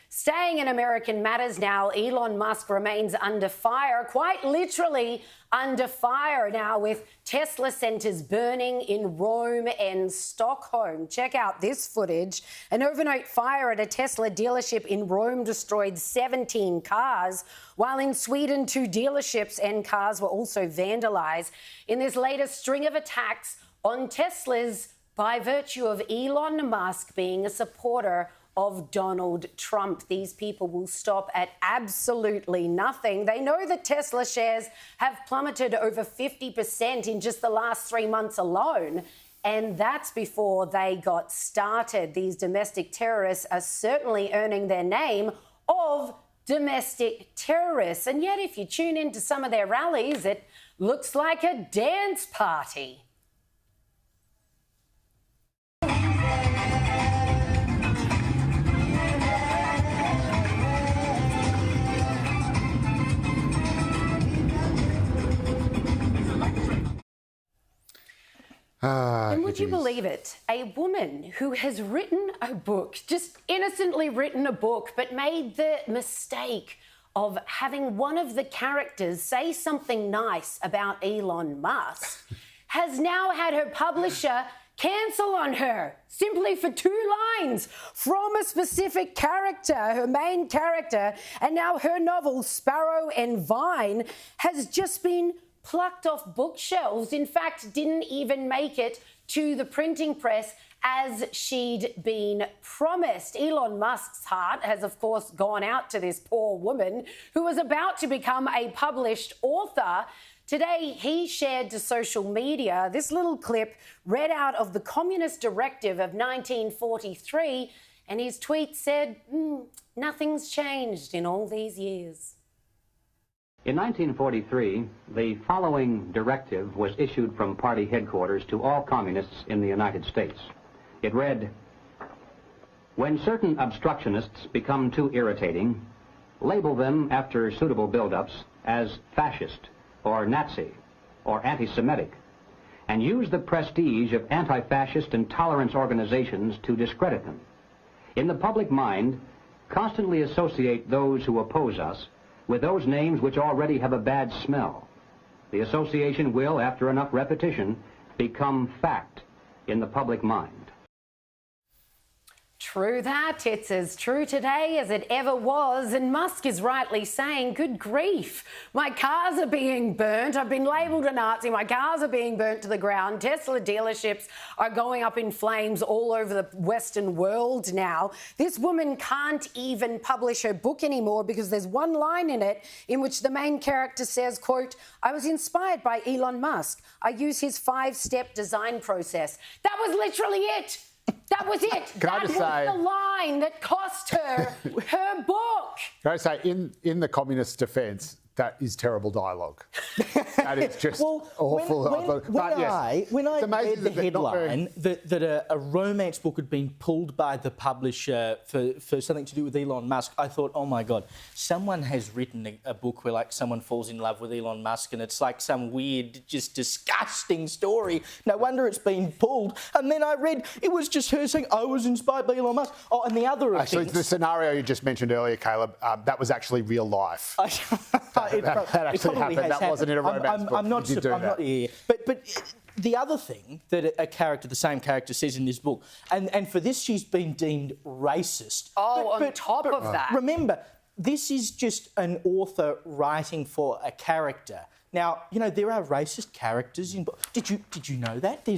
Staying in American matters now, Elon Musk remains under fire, quite literally under fire now, with Tesla centres burning in Rome and Stockholm. Check out this footage. An overnight fire at a Tesla dealership in Rome destroyed 17 cars, while in Sweden 2 dealerships and cars were also vandalised in this latest string of attacks on Teslas by virtue of Elon Musk being a supporter of Donald Trump. These people will stop at absolutely nothing. They know that Tesla shares have plummeted over 50% in just the last 3 months alone. And that's before they got started. These domestic terrorists are certainly earning their name of domestic terrorists. And yet, if you tune into some of their rallies, it looks like a dance party. And would you believe it? A woman who has written a book, just innocently written a book, but made the mistake of having one of the characters say something nice about Elon Musk, has now had her publisher cancel on her simply for 2 lines from a specific character, her main character, and now her novel, Sparrow and Vine, has just been plucked off bookshelves. In fact, didn't even make it to the printing press as she'd been promised. Elon Musk's heart has, of course, gone out to this poor woman who was about to become a published author. Today, he shared to social media this little clip read out of the Communist Directive of 1943, and his tweet said, nothing's changed in all these years. In 1943, the following directive was issued from party headquarters to all communists in the United States. It read, "When certain obstructionists become too irritating, label them after suitable build-ups as fascist or Nazi or anti-Semitic, and use the prestige of anti-fascist and tolerance organizations to discredit them. In the public mind, constantly associate those who oppose us with those names which already have a bad smell. The association will, after enough repetition, become fact in the public mind." True that. It's as true today as it ever was. And Musk is rightly saying, good grief, my cars are being burnt. I've been labelled a Nazi. My cars are being burnt to the ground. Tesla dealerships are going up in flames all over the Western world now. This woman can't even publish her book anymore because there's one line in it in which the main character says, quote, "I was inspired by Elon Musk. I use his 5-step design process." That was literally it. That was it. That was the line that cost her her book. Can I say, in the communist defence, that is terrible dialogue. That is just awful. When I read the headline that a romance book had been pulled by the publisher for something to do with Elon Musk, I thought, oh my God, someone has written a book where like someone falls in love with Elon Musk and it's like some weird, just disgusting story. No wonder it's been pulled. And then I read it was just her saying, I was inspired by Elon Musk. Oh, and the other actually, the scenario you just mentioned earlier, Caleb, that was actually real life. That actually happened. That wasn't in a romance book. I'm not here. But the other thing that the same character says in this book, and for this she's been deemed racist. On top of that. Remember, this is just an author writing for a character. Now, you know, there are racist characters in books. Did you know that?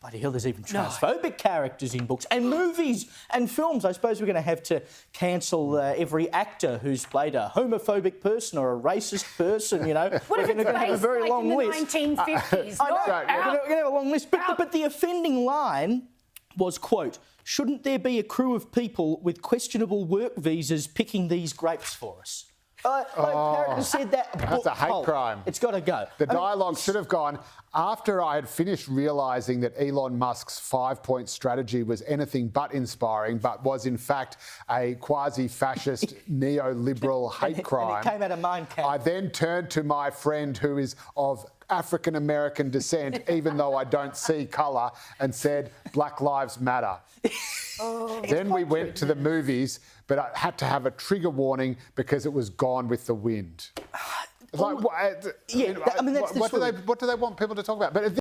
Bloody hell, there's even transphobic characters in books and movies and films. I suppose we're going to have to cancel every actor who's played a homophobic person or a racist person, you know. What if it's based have a very like long in the list. 1950s? I know, we're going to have a long list. But the offending line was, quote, "Shouldn't there be a crew of people with questionable work visas picking these grapes for us?" Character said that. That's a hate crime. It's got to go. The dialogue should have gone, after I had finished realising that Elon Musk's 5-point strategy was anything but inspiring, but was in fact a quasi-fascist neoliberal hate crime. And it came out of Mein Kampf. I then turned to my friend who is of African American descent, even though I don't see colour, and said Black Lives Matter. Then we went to the movies, but I had to have a trigger warning because it was Gone with the Wind. Like, yeah, I mean, that's what do they want people to talk about? But